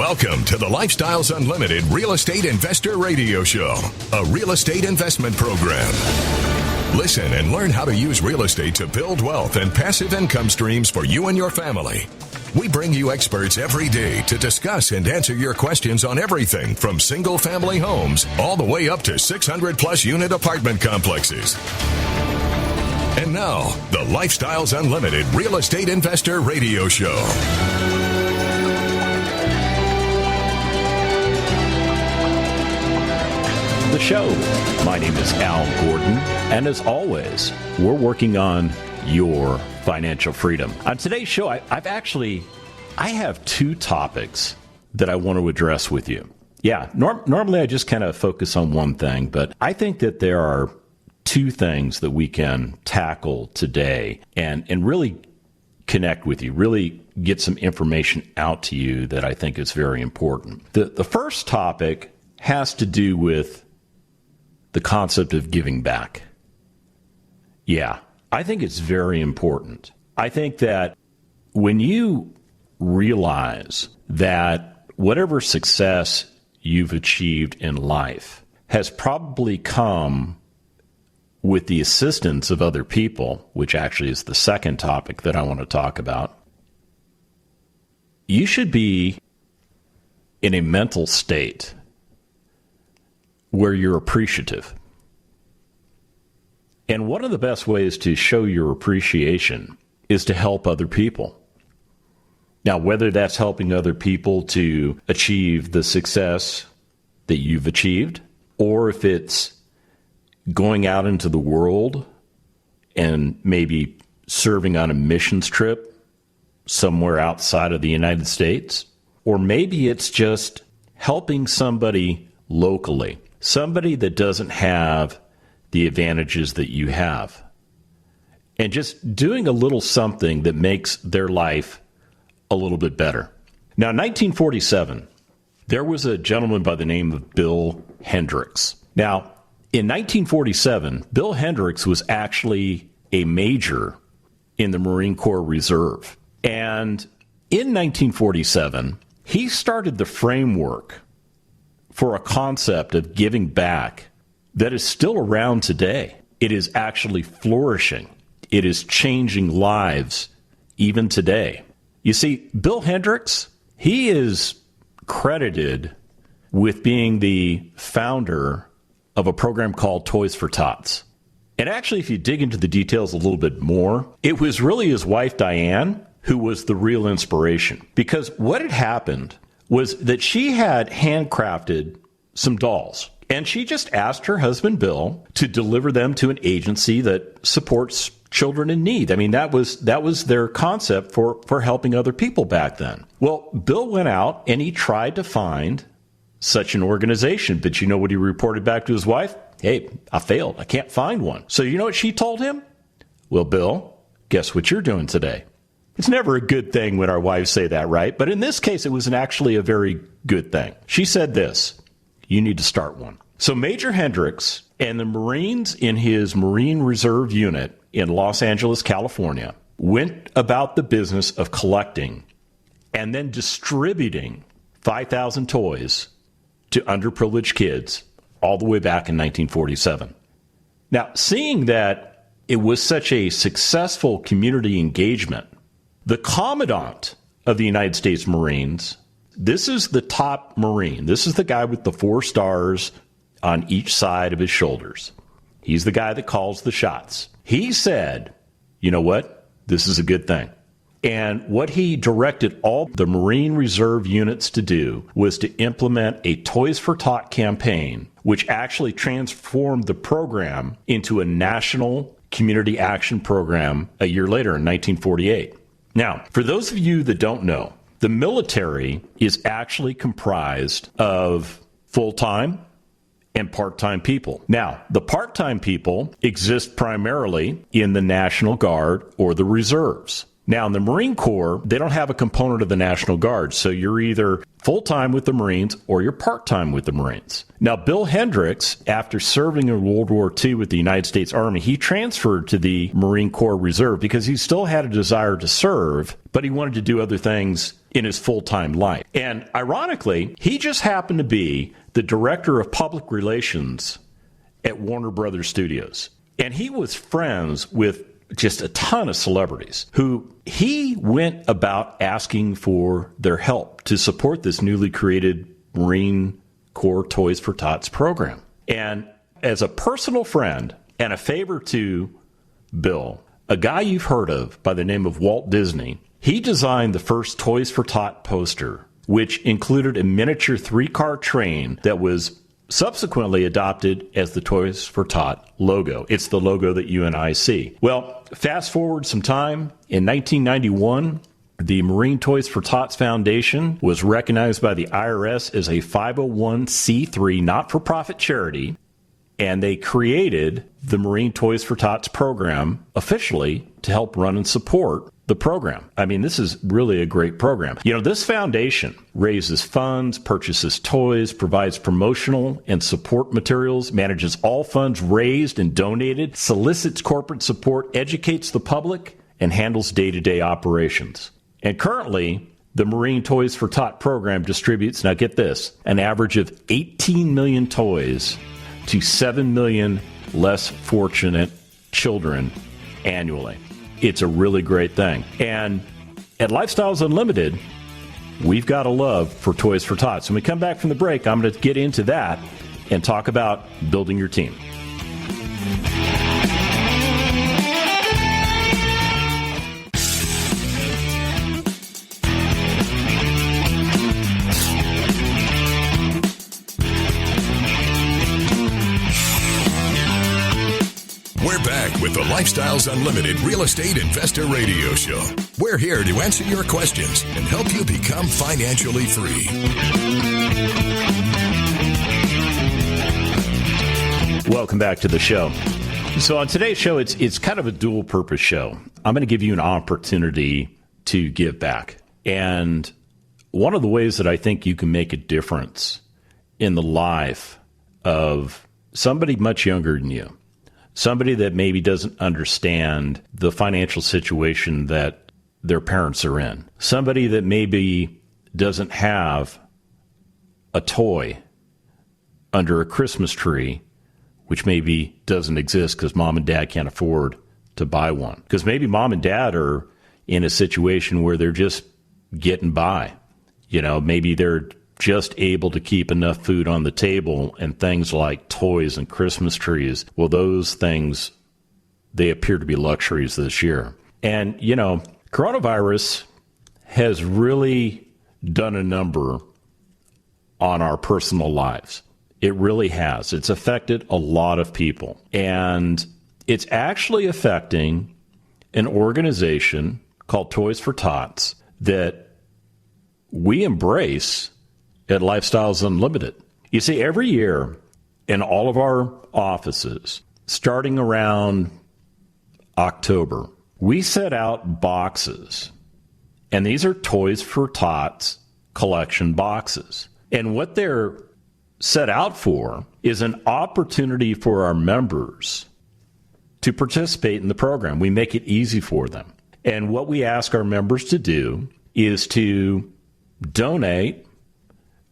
Welcome to the Lifestyles Unlimited Real Estate Investor Radio Show, a real estate investment program. Listen and learn how to use real estate to build wealth and passive income streams for you and your family. We bring you experts every day to discuss and answer your questions on everything from single-family homes all the way up to 600-plus unit apartment complexes. And now, the Lifestyles Unlimited Real Estate Investor Radio Show. The show. My name is Al Gordon, and as always, we're working on your financial freedom. On today's show, I have two topics that I want to address with you. Yeah, normally I just kind of focus on one thing, but I think that there are two things that we can tackle today and really connect with you, really get some information out to you that I think is very important. The first topic has to do with the concept of giving back. Yeah, I think it's very important. I think that when you realize that whatever success you've achieved in life has probably come with the assistance of other people, which actually is the second topic that I want to talk about, you should be in a mental state where you're appreciative. And one of the best ways to show your appreciation is to help other people. Now, whether that's helping other people to achieve the success that you've achieved, or if it's going out into the world and maybe serving on a missions trip somewhere outside of the United States, or maybe it's just helping somebody locally, somebody that doesn't have the advantages that you have, and just doing a little something that makes their life a little bit better. Now, in 1947, there was a gentleman by the name of Bill Hendricks. Now, in 1947, Bill Hendricks was actually a major in the Marine Corps Reserve. And in 1947, he started the framework for a concept of giving back that is still around today. It is actually flourishing. It is changing lives even today. You see, Bill Hendricks, he is credited with being the founder of a program called Toys For Tots. And actually, if you dig into the details a little bit more, it was really his wife, Diane, who was the real inspiration. Because what had happened was that she had handcrafted some dolls. And she just asked her husband, Bill, to deliver them to an agency that supports children in need. I mean, that was their concept for helping other people back then. Well, Bill went out and he tried to find such an organization. But you know what he reported back to his wife? Hey, I failed. I can't find one. So you know what she told him? Well, Bill, guess what you're doing today? It's never a good thing when our wives say that, right? But in this case, it was actually a very good thing. She said this: you need to start one. So Major Hendricks and the Marines in his Marine Reserve unit in Los Angeles, California, went about the business of collecting and then distributing 5,000 toys to underprivileged kids all the way back in 1947. Now, seeing that it was such a successful community engagement, the Commandant of the United States Marines, this is the top Marine. This is the guy with the 4 stars on each side of his shoulders. He's the guy that calls the shots. He said, you know what? This is a good thing. And what he directed all the Marine Reserve units to do was to implement a Toys For Tots campaign, which actually transformed the program into a national community action program a year later in 1948. Now, for those of you that don't know, the military is actually comprised of full-time and part-time people. Now, the part-time people exist primarily in the National Guard or the reserves. Now, in the Marine Corps, they don't have a component of the National Guard, so you're either full-time with the Marines or you're part-time with the Marines. Now, Bill Hendricks, after serving in World War II with the United States Army, he transferred to the Marine Corps Reserve because he still had a desire to serve, but he wanted to do other things in his full-time life. And ironically, he just happened to be the director of public relations at Warner Brothers Studios. And he was friends with just a ton of celebrities who he went about asking for their help to support this newly created Marine Corps Toys for Tots program. And as a personal friend and a favor to Bill, a guy you've heard of by the name of Walt Disney, he designed the first Toys for Tot poster, which included a miniature 3-car train that was subsequently adopted as the Toys for Tot logo. It's the logo that you and I see. Well, fast forward some time. In 1991, the Marine Toys for Tots Foundation was recognized by the IRS as a 501c3 not-for-profit charity, and they created the Marine Toys for Tots program officially to help run and support the program. I mean, this is really a great program. You know, this foundation raises funds, purchases toys, provides promotional and support materials, manages all funds raised and donated, solicits corporate support, educates the public, and handles day-to-day operations. And currently, the Marine Toys for Tot program distributes, now get this, an average of 18 million toys to 7 million less fortunate children annually. It's a really great thing. And at Lifestyles Unlimited, we've got a love for Toys for Tots. When we come back from the break, I'm going to get into that and talk about building your team. We're back with the Lifestyles Unlimited Real Estate Investor Radio Show. We're here to answer your questions and help you become financially free. Welcome back to the show. So on today's show, it's kind of a dual purpose show. I'm going to give you an opportunity to give back. And one of the ways that I think you can make a difference in the life of somebody much younger than you, somebody that maybe doesn't understand the financial situation that their parents are in, somebody that maybe doesn't have a toy under a Christmas tree, which maybe doesn't exist because mom and dad can't afford to buy one. Because maybe mom and dad are in a situation where they're just getting by. You know, maybe they're just able to keep enough food on the table, and things like toys and Christmas trees, well, those things, they appear to be luxuries this year. And, you know, coronavirus has really done a number on our personal lives. It really has. It's affected a lot of people. And it's actually affecting an organization called Toys for Tots that we embrace at Lifestyles Unlimited. You see, every year in all of our offices, starting around October, we set out boxes. And these are Toys for Tots collection boxes. And what they're set out for is an opportunity for our members to participate in the program. We make it easy for them. And what we ask our members to do is to donate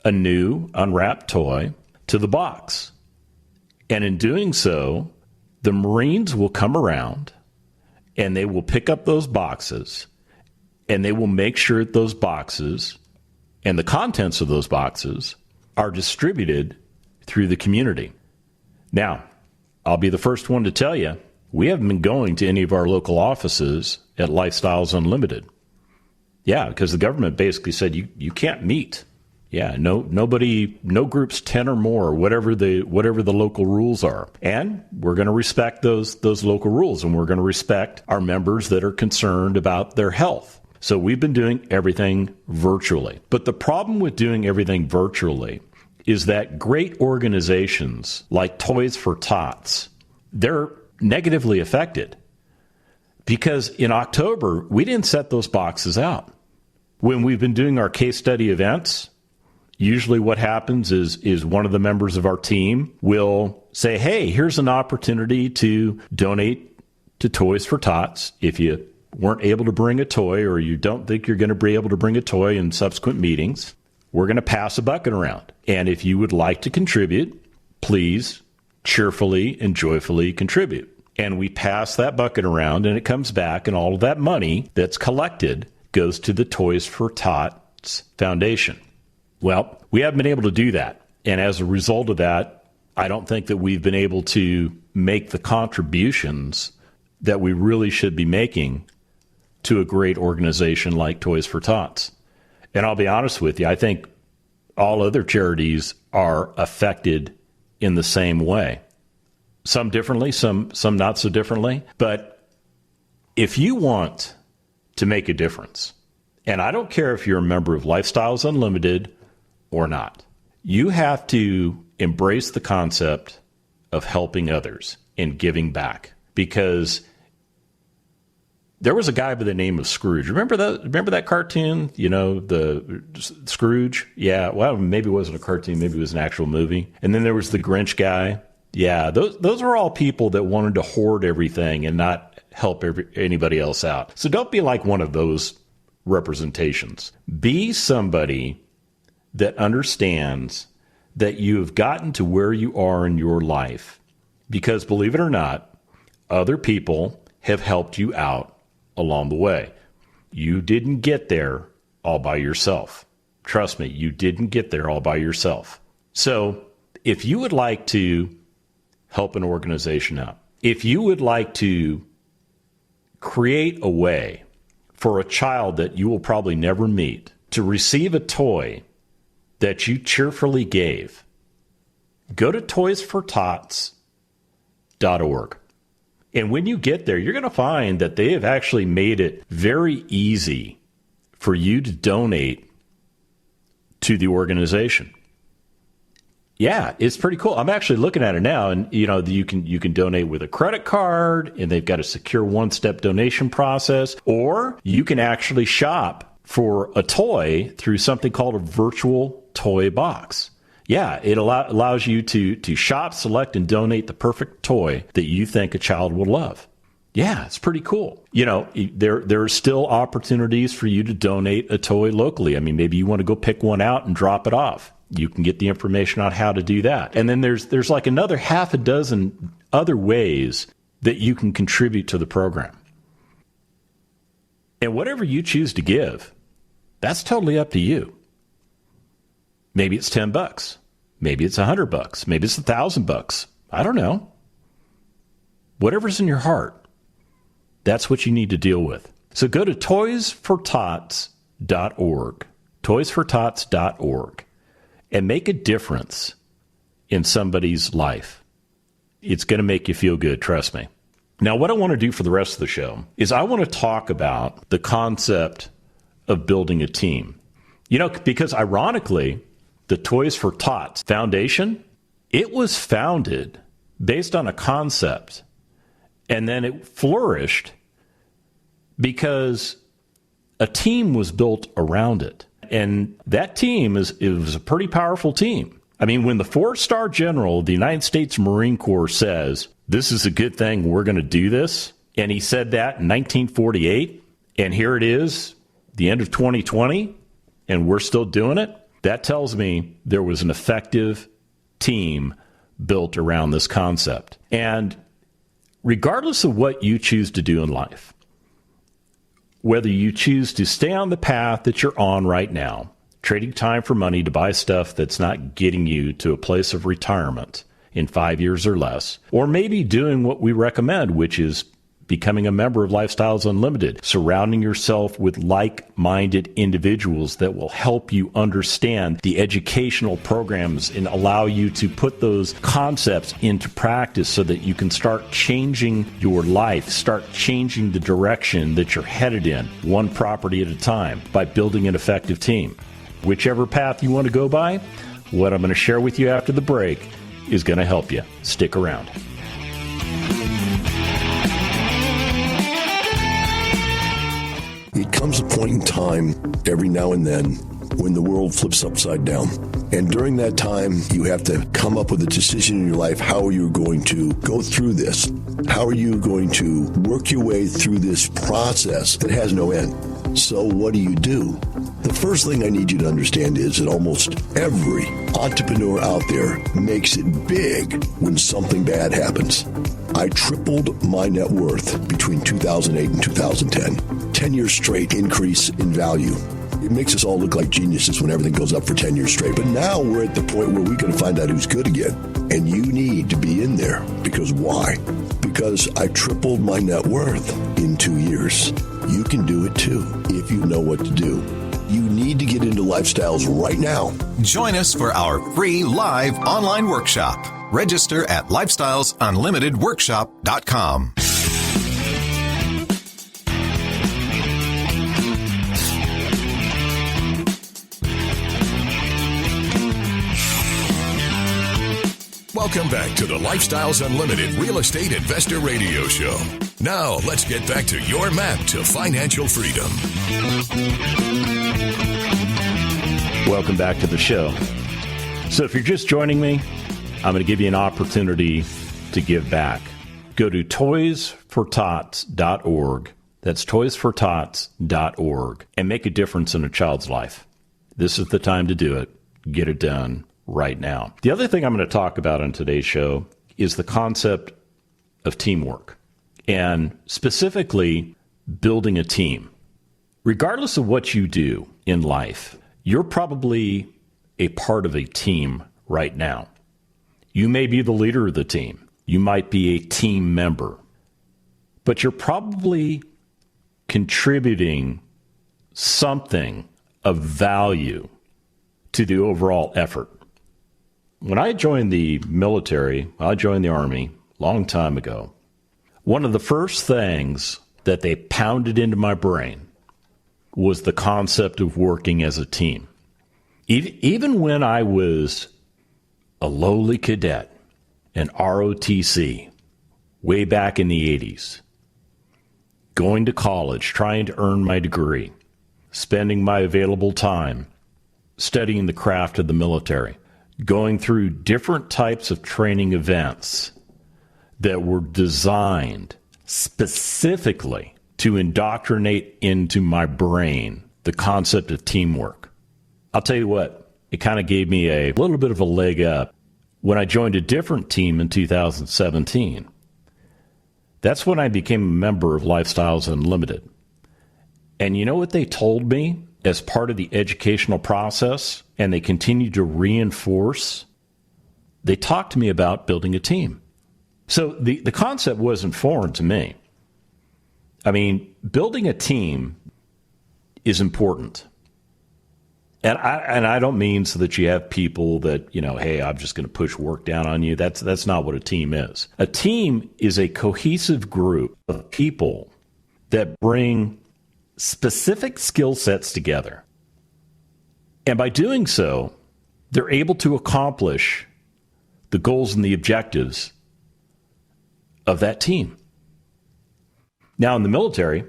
a new unwrapped toy to the box. And in doing so, the Marines will come around and they will pick up those boxes and they will make sure that those boxes and the contents of those boxes are distributed through the community. Now, I'll be the first one to tell you, we haven't been going to any of our local offices at Lifestyles Unlimited. Yeah, because the government basically said you can't meet. Yeah, no groups 10 or more, whatever the local rules are. And we're going to respect those local rules, and we're going to respect our members that are concerned about their health. So we've been doing everything virtually. But the problem with doing everything virtually is that great organizations like Toys for Tots, they're negatively affected Because in October, we didn't set those boxes out. When we've been doing our case study events, usually what happens is one of the members of our team will say, hey, here's an opportunity to donate to Toys for Tots. If you weren't able to bring a toy or you don't think you're going to be able to bring a toy in subsequent meetings, we're going to pass a bucket around. And if you would like to contribute, please cheerfully and joyfully contribute. And we pass that bucket around and it comes back, and all of that money that's collected goes to the Toys for Tots Foundation. Well, we haven't been able to do that. And as a result of that, I don't think that we've been able to make the contributions that we really should be making to a great organization like Toys for Tots. And I'll be honest with you, I think all other charities are affected in the same way. Some differently, some not so differently. But if you want to make a difference, and I don't care if you're a member of Lifestyles Unlimited or not, you have to embrace the concept of helping others and giving back. Because there was a guy by the name of Scrooge. Remember that cartoon? You know, the Scrooge? Yeah, well, maybe it wasn't a cartoon, maybe it was an actual movie. And then there was the Grinch guy. Yeah, those were all people that wanted to hoard everything and not help anybody else out. So don't be like one of those representations. Be somebody that understands that you have gotten to where you are in your life because, believe it or not, other people have helped you out along the way. You didn't get there all by yourself. Trust me, you didn't get there all by yourself. So if you would like to help an organization out, if you would like to create a way for a child that you will probably never meet to receive a toy that you cheerfully gave, go to toysfortots.org. And when you get there, you're going to find that they have actually made it very easy for you to donate to the organization. Yeah, it's pretty cool. I'm actually looking at it now, and you know, you can donate with a credit card, and they've got a secure one-step donation process, or you can actually shop for a toy through something called a virtual toy box. Yeah, it allows you to shop, select, and donate the perfect toy that you think a child will love. Yeah, it's pretty cool. You know, there are still opportunities for you to donate a toy locally. I mean, maybe you want to go pick one out and drop it off. You can get the information on how to do that. And then there's like another half a dozen other ways that you can contribute to the program. And whatever you choose to give, that's totally up to you. Maybe it's $10. Maybe it's $100. Maybe it's $1,000. I don't know. Whatever's in your heart, that's what you need to deal with. So go to toysfortots.org, toysfortots.org, and make a difference in somebody's life. It's going to make you feel good, trust me. Now, what I want to do for the rest of the show is I want to talk about the concept of building a team. You know, because ironically, the Toys for Tots Foundation, it was founded based on a concept, and then it flourished because a team was built around it. And that team was a pretty powerful team. I mean, when the 4-star general of the United States Marine Corps says, this is a good thing, we're going to do this, and he said that in 1948, and here it is, the end of 2020, and we're still doing it, that tells me there was an effective team built around this concept. And regardless of what you choose to do in life, whether you choose to stay on the path that you're on right now, trading time for money to buy stuff that's not getting you to a place of retirement in 5 years or less, or maybe doing what we recommend, which is becoming a member of Lifestyles Unlimited, surrounding yourself with like-minded individuals that will help you understand the educational programs and allow you to put those concepts into practice so that you can start changing your life, start changing the direction that you're headed in, one property at a time, by building an effective team. Whichever path you want to go by, what I'm going to share with you after the break is going to help you. Stick around. It comes a point in time every now and then when the world flips upside down. And during that time, you have to come up with a decision in your life. How are you going to go through this? How are you going to work your way through this process that has no end? So what do? The first thing I need you to understand is that almost every entrepreneur out there makes it big when something bad happens. I tripled my net worth between 2008 and 2010. 10 years straight increase in value. It makes us all look like geniuses when everything goes up for 10 years straight. But now we're at the point where we can find out who's good again. And you need to be in there. Because why? Because I tripled my net worth in 2 years. You can do it too if you know what to do. You need to get into lifestyles right now. Join us for our free live online workshop. Register at lifestylesunlimitedworkshop.com. Welcome back to the Lifestyles Unlimited Real Estate Investor Radio Show. Now, let's get back to your map to financial freedom. Welcome back to the show. So if you're just joining me, I'm going to give you an opportunity to give back. Go to toysfortots.org. That's toysfortots.org, and make a difference in a child's life. This is the time to do it. Get it done right now. The other thing I'm going to talk about on today's show is the concept of teamwork, and specifically building a team. Regardless of what you do in life, you're probably a part of a team right now. You may be the leader of the team. You might be a team member. But you're probably contributing something of value to the overall effort. When I joined the military, I joined the Army a long time ago, one of the first things that they pounded into my brain was the concept of working as a team. Even when I was a lowly cadet, an ROTC, way back in the 80s, going to college, trying to earn my degree, spending my available time studying the craft of the military, going through different types of training events that were designed specifically to indoctrinate into my brain the concept of teamwork. I'll tell you what, it kind of gave me a little bit of a leg up when I joined a different team in 2017. That's when I became a member of Lifestyles Unlimited. And you know what they told me as part of the educational process, and they continue to reinforce? They talked to me about building a team. So the concept wasn't foreign to me. I mean, building a team is important. And I don't mean so that you have people that, hey, I'm just going to push work down on you. That's not what a team is. A team is a cohesive group of people that bring specific skill sets together. And by doing so, they're able to accomplish the goals and the objectives of that team. Now, in the military,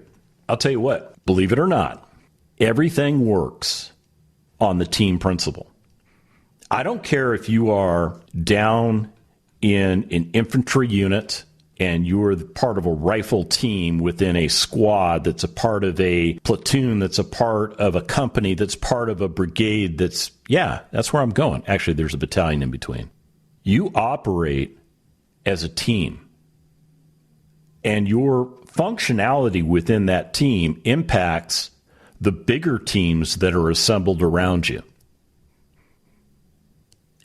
I'll tell you what, believe it or not, everything works on the team principle. I don't care if you are down in an infantry unit and you're part of a rifle team within a squad that's a part of a platoon, that's a part of a company, that's part of a brigade, that's where I'm going. Actually, there's a battalion in between. You operate as a team. And your functionality within that team impacts the bigger teams that are assembled around you.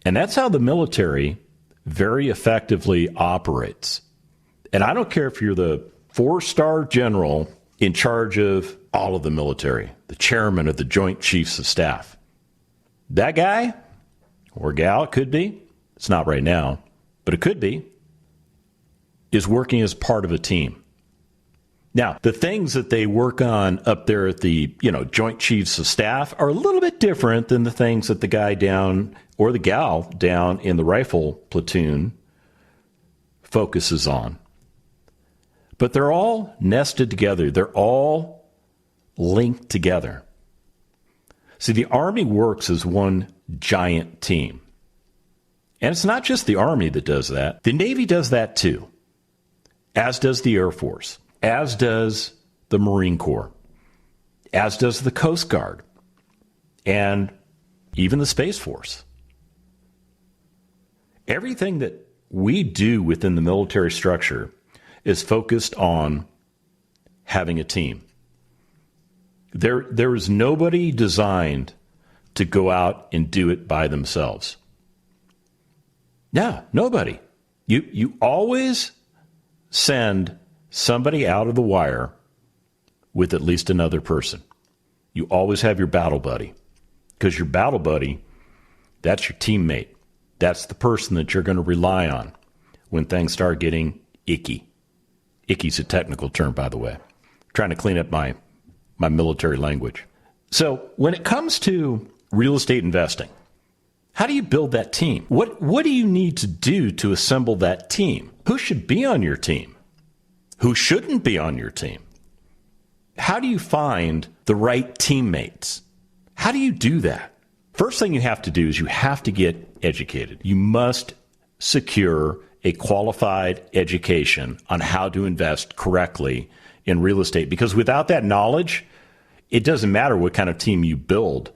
And that's how the military very effectively operates. And I don't care if you're the 4-star general in charge of all of the military, the chairman of the Joint Chiefs of Staff. That guy or gal, it could be, it's not right now, but it could be, is working as part of a team. Now, the things that they work on up there at the, Joint Chiefs of Staff are a little bit different than the things that the guy down or the gal down in the rifle platoon focuses on. But they're all nested together. They're all linked together. See, the Army works as one giant team. And it's not just the Army that does that. The Navy does that too, as does the Air Force, as does the Marine Corps, as does the Coast Guard, and even the Space Force. Everything that we do within the military structure is focused on having a team. There is nobody designed to go out and do it by themselves. Yeah, nobody. You always send somebody out of the wire with at least another person. You always have your battle buddy, because your battle buddy, that's your teammate. That's the person that you're going to rely on when things start getting icky. Icky's a technical term, by the way. I'm trying to clean up my military language. So when it comes to real estate investing, how do you build that team? What do you need to do to assemble that team? Who should be on your team? Who shouldn't be on your team? How do you find the right teammates? How do you do that? First thing you have to do is you have to get educated. You must secure a qualified education on how to invest correctly in real estate, because without that knowledge, it doesn't matter what kind of team you build.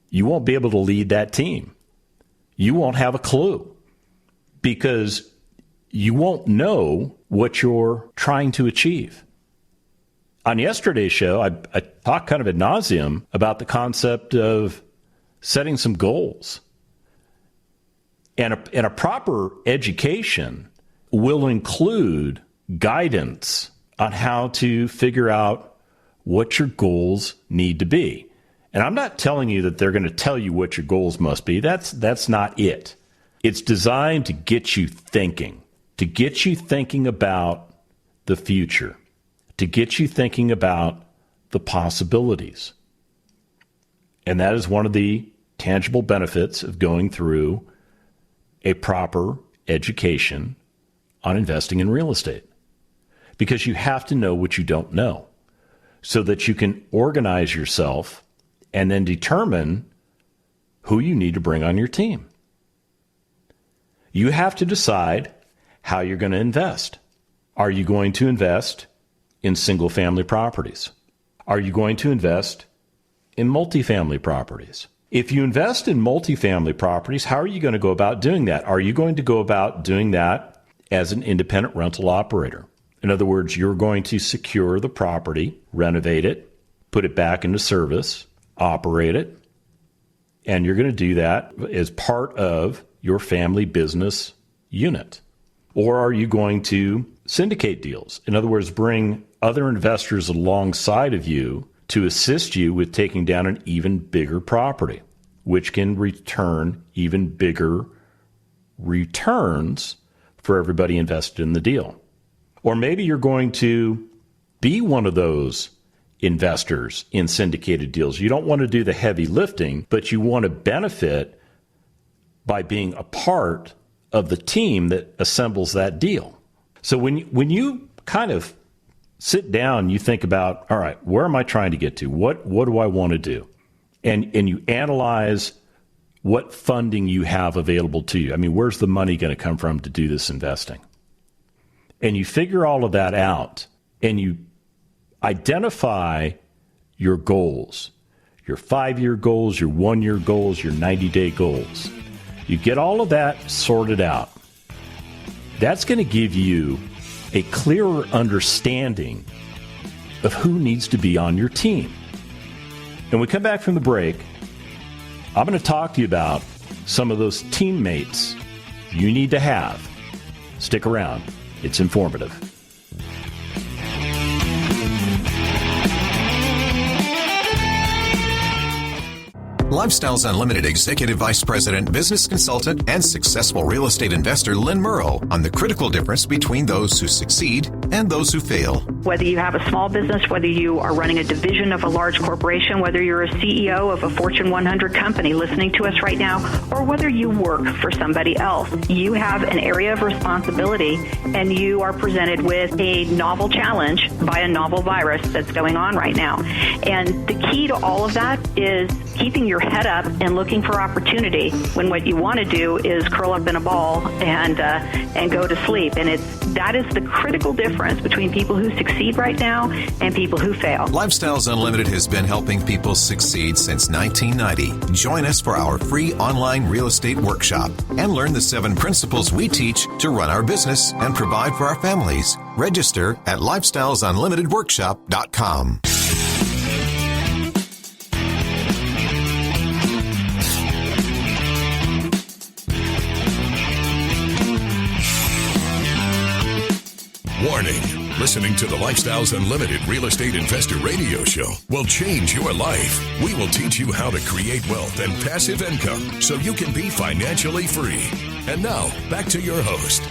You won't be able to lead that team. You won't have a clue, because you won't know what you're trying to achieve. On yesterday's show, I talked kind of ad nauseum about the concept of setting some goals. And a proper education will include guidance on how to figure out what your goals need to be. And I'm not telling you that they're going to tell you what your goals must be. That's not it. It's designed to get you thinking about the future, to get you thinking about the possibilities. And that is one of the tangible benefits of going through a proper education on investing in real estate, because you have to know what you don't know so that you can organize yourself and then determine who you need to bring on your team. You have to decide how you're going to invest. Are you going to invest in single-family properties? Are you going to invest in multifamily properties? If you invest in multifamily properties, how are you going to go about doing that? Are you going to go about doing that as an independent rental operator? In other words, you're going to secure the property, renovate it, put it back into service, operate it, and you're going to do that as part of your family business unit. Or are you going to syndicate deals? In other words, bring other investors alongside of you to assist you with taking down an even bigger property, which can return even bigger returns for everybody invested in the deal. Or maybe you're going to be one of those investors in syndicated deals. You don't want to do the heavy lifting, but you want to benefit by being a part of the team that assembles that deal. So when you kind of sit down, you think about, all right, where am I trying to get to? What do I want to do? And you analyze what funding you have available to you. I mean, where's the money going to come from to do this investing? And you figure all of that out, and you identify your goals, your 5-year goals, your 1-year goals, your 90-day goals. You get all of that sorted out. That's going to give you a clearer understanding of who needs to be on your team. And when we come back from the break, I'm going to talk to you about some of those teammates you need to have. Stick around. It's informative. Lifestyles Unlimited Executive Vice President, Business Consultant, and successful real estate investor Lynn Murrow on the critical difference between those who succeed and those who fail. Whether you have a small business, whether you are running a division of a large corporation, whether you're a CEO of a Fortune 100 company listening to us right now, or whether you work for somebody else, you have an area of responsibility and you are presented with a novel challenge by a novel virus that's going on right now. And the key to all of that is keeping your head up and looking for opportunity when what you want to do is curl up in a ball and go to sleep. And that is the critical difference between people who succeed right now and people who fail. Lifestyles Unlimited has been helping people succeed since 1990. Join us for our free online real estate workshop and learn the 7 principles we teach to run our business and provide for our families. Register at lifestylesunlimitedworkshop.com. Warning. Listening to the Lifestyles Unlimited Real Estate Investor Radio Show will change your life. We will teach you how to create wealth and passive income so you can be financially free. And now, back to your host.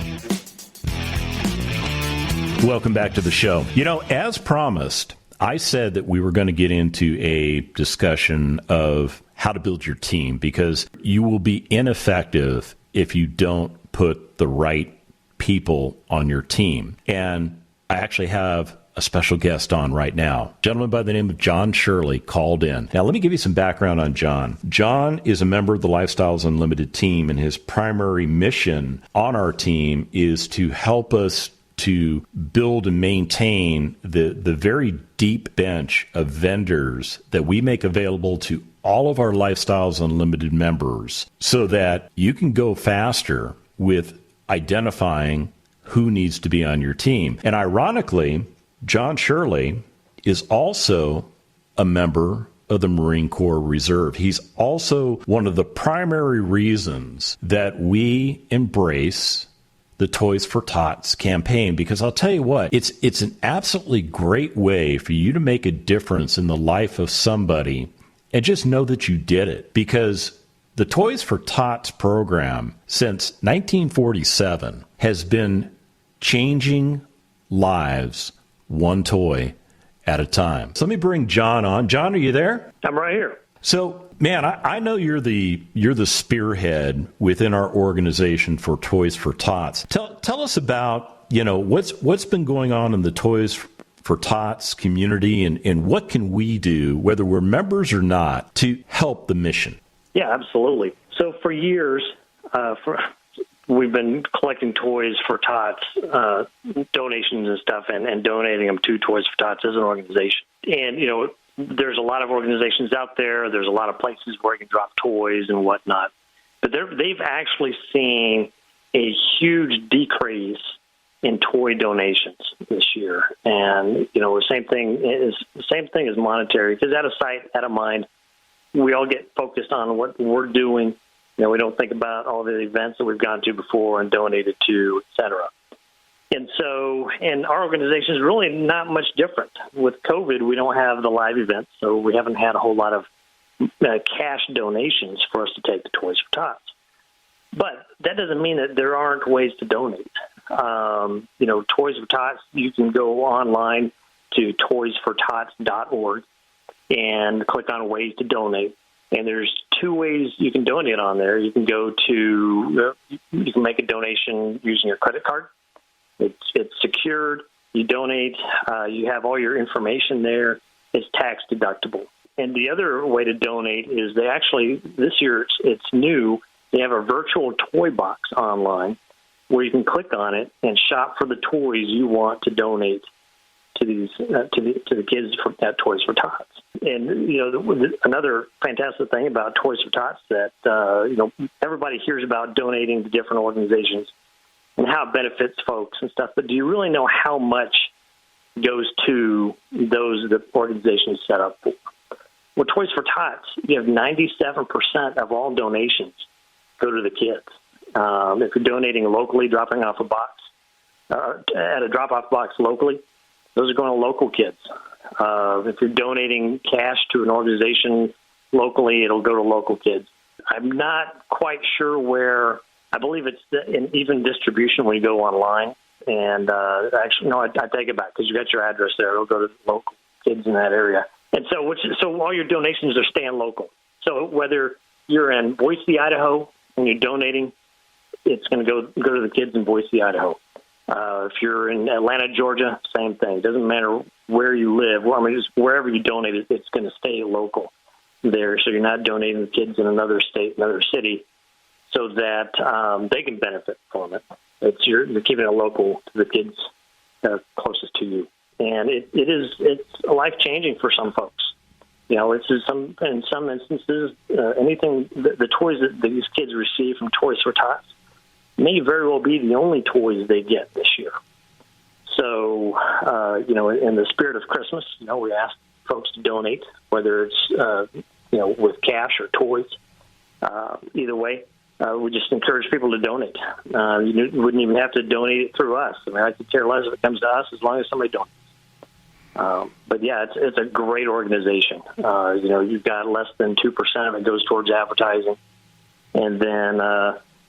Welcome back to the show. You know, as promised, I said that we were going to get into a discussion of how to build your team, because you will be ineffective if you don't put the right people on your team. And I actually have a special guest on right now. A gentleman by the name of John Shirley called in. Now, let me give you some background on John. John is a member of the Lifestyles Unlimited team, and his primary mission on our team is to help us to build and maintain the very deep bench of vendors that we make available to all of our Lifestyles Unlimited members so that you can go faster with identifying who needs to be on your team. And ironically, John Shirley is also a member of the Marine Corps Reserve. He's also one of the primary reasons that we embrace the Toys For Tots campaign, because I'll tell you what, it's an absolutely great way for you to make a difference in the life of somebody and just know that you did it. Because the Toys For Tots program since 1947 has been changing lives one toy at a time. So let me bring John on. John, are you there? I'm right here. So, man, I know you're the spearhead within our organization for Toys For Tots. Tell us about, you know, what's been going on in the Toys For Tots community, and what can we do, whether we're members or not, to help the mission? Yeah, absolutely. So for years, we've been collecting Toys For Tots, donations and stuff, and donating them to Toys For Tots as an organization. And, you know, there's a lot of organizations out there. There's a lot of places where you can drop toys and whatnot. But they've actually seen a huge decrease in toy donations this year. And, you know, the same thing is monetary, because out of sight, out of mind, we all get focused on what we're doing. You know, we don't think about all the events that we've gone to before and donated to, et cetera. And so, and our organization is really not much different. With COVID, we don't have the live events, so we haven't had a whole lot of cash donations for us to take to Toys For Tots. But that doesn't mean that there aren't ways to donate. You know, Toys For Tots, you can go online to toysfortots.org and click on ways to donate. And there's 2 ways you can donate on there. You can go to, you can make a donation using your credit card. It's secured. You donate. You have all your information there. It's tax deductible. And the other way to donate is they actually, this year it's new, they have a virtual toy box online where you can click on it and shop for the toys you want to donate to these to the kids at Toys For Tots. And, you know, another fantastic thing about Toys For Tots that, you know, everybody hears about donating to different organizations and how it benefits folks and stuff, but do you really know how much goes to those the organizations set up for? Well, Toys For Tots, you have 97% of all donations go to the kids. If you're donating locally, dropping off a box, at a drop-off box locally, those are going to local kids. If you're donating cash to an organization locally, it'll go to local kids. I'm not quite sure where. I believe it's in even distribution when you go online. And actually, no, I take it back because you got your address there. It'll go to local kids in that area. And so all your donations are staying local. So whether you're in Boise, Idaho, and you're donating, it's going to go to the kids in Boise, Idaho. If you're in Atlanta, Georgia, same thing. It doesn't matter where you live. Well, I mean, just wherever you donate, it's going to stay local there. So you're not donating to kids in another state, another city, so that they can benefit from it. You're keeping it local to the kids closest to you. And it's life-changing for some folks. You know, in some instances, anything, the toys that these kids receive from Toys For Tots may very well be the only toys they get this year. So, in the spirit of Christmas, we ask folks to donate, whether it's, with cash or toys. Either way, we just encourage people to donate. You wouldn't even have to donate it through us. I mean, I could care less if it comes to us as long as somebody donates. But yeah, it's a great organization. You've got less than 2% of it goes towards advertising, and then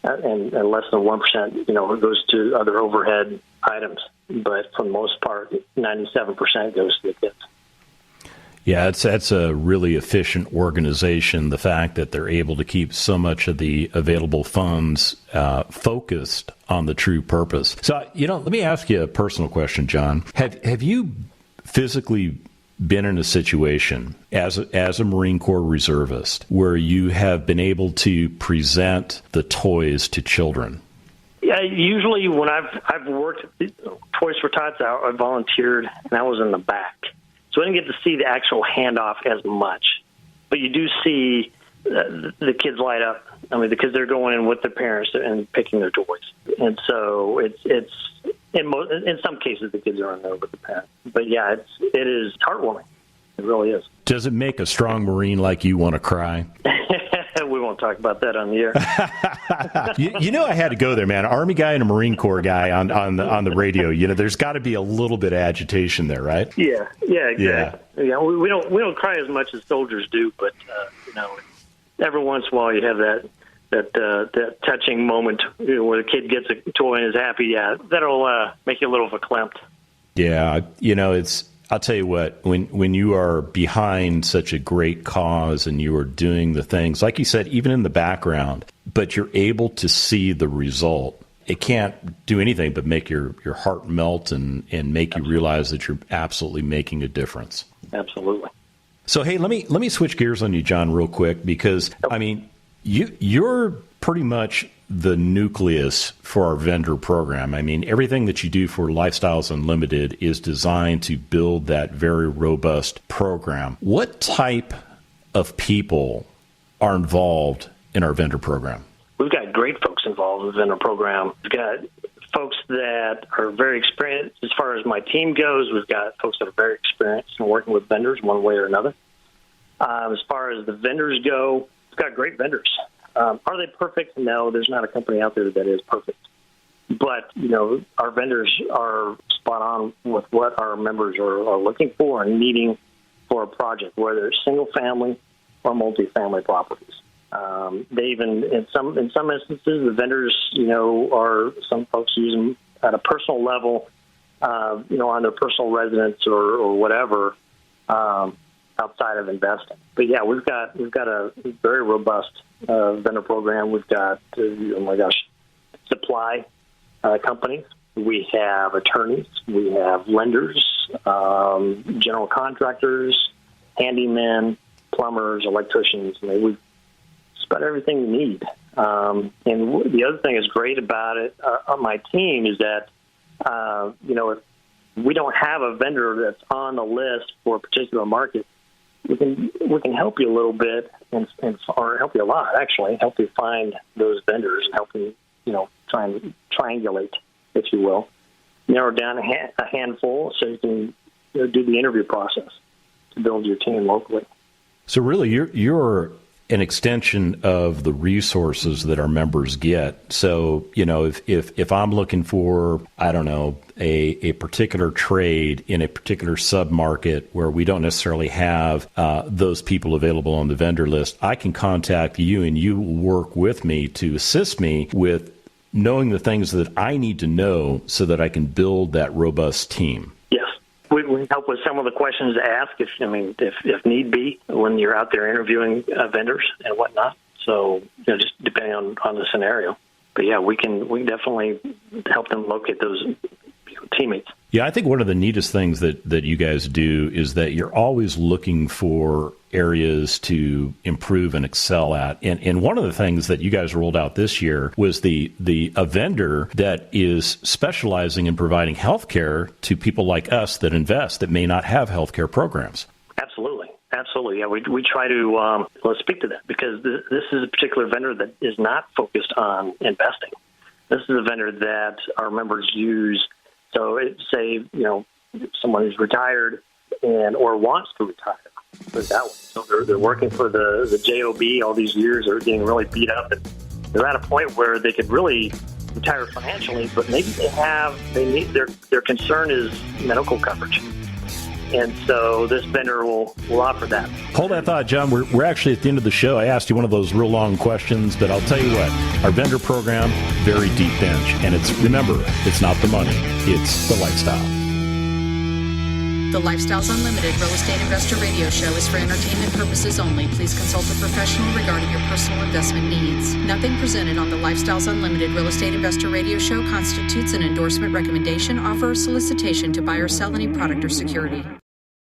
and less than 1%, goes to other overhead items. But for the most part, 97% goes to the kids. Yeah, that's a really efficient organization. The fact that they're able to keep so much of the available funds focused on the true purpose. So, let me ask you a personal question, John. Have you physically been in a situation as a Marine Corps reservist where you have been able to present the toys to children? Yeah, usually when I've worked at Toys For Tots, I volunteered, and I was in the back. So I didn't get to see the actual handoff as much. But you do see the kids light up. I mean, because they're going in with their parents and picking their toys. And so it's in some cases the kids are in there with the parents. But yeah, it is heartwarming. It really is. Does it make a strong Marine like you want to cry? We won't talk about that on the air. I had to go there, man. Army guy and a Marine Corps guy on the radio. There's got to be a little bit of agitation there, right? Yeah, exactly. Yeah, we don't cry as much as soldiers do, but every once in a while you have that touching moment where the kid gets a toy and is happy. Yeah, that'll make you a little verklempt. Yeah, I'll tell you what, when you are behind such a great cause and you are doing the things, like you said, even in the background, but you're able to see the result, it can't do anything but make your heart melt and make you realize that you're absolutely making a difference. Absolutely. So, hey, let me switch gears on you, John, real quick, because, I mean, you're pretty much the nucleus for our vendor program. I mean, everything that you do for Lifestyles Unlimited is designed to build that very robust program. What type of people are involved in our vendor program? We've got great folks involved in the vendor program. We've got folks that are very experienced. As far as my team goes, we've got folks that are very experienced in working with vendors one way or another. As far as the vendors go, we've got great vendors. Are they perfect? No, there's not a company out there that is perfect. But, our vendors are spot on with what our members are looking for and needing for a project, whether it's single family or multifamily properties. They even, in some instances, the vendors, are, some folks use them at a personal level, on their personal residence or whatever, outside of investing. But yeah, we've got a very robust vendor program. We've got supply companies. We have attorneys. We have lenders, general contractors, handymen, plumbers, electricians. I mean, we've just about everything we need. And the other thing that's great about it on my team is that if we don't have a vendor that's on the list for a particular market, we can help you a little bit or help you a lot, actually, help you find those vendors and help you, try and triangulate, if you will, narrow down a handful so you can do the interview process to build your team locally. So really, you're an extension of the resources that our members get. So, if I'm looking for, I don't know, a particular trade in a particular sub-market where we don't necessarily have those people available on the vendor list, I can contact you and you will work with me to assist me with knowing the things that I need to know so that I can build that robust team. Yes. We help with some of the questions to ask if need be when you're out there interviewing vendors and whatnot. So, just depending on the scenario. But yeah, we can definitely help them locate those teammates. Yeah, I think one of the neatest things that you guys do is that you're always looking for areas to improve and excel at. And one of the things that you guys rolled out this year was a vendor that is specializing in providing healthcare to people like us that invest that may not have healthcare programs. Absolutely. Yeah, we try to let's speak to that because this is a particular vendor that is not focused on investing. This is a vendor that our members use. So say, someone who's retired or wants to retire, put it that way. So they're working for the JOB all these years, are getting really beat up, and they're at a point where they could really retire financially, but maybe their concern is medical coverage. And so this vendor will offer that. Hold that thought, John. We're actually at the end of the show. I asked you one of those real long questions, but I'll tell you what, our vendor program, very deep bench. And remember, it's not the money, it's the lifestyle. The Lifestyles Unlimited Real Estate Investor Radio Show is for entertainment purposes only. Please consult a professional regarding your personal investment needs. Nothing presented on the Lifestyles Unlimited Real Estate Investor Radio Show constitutes an endorsement, recommendation, offer, or solicitation to buy or sell any product or security.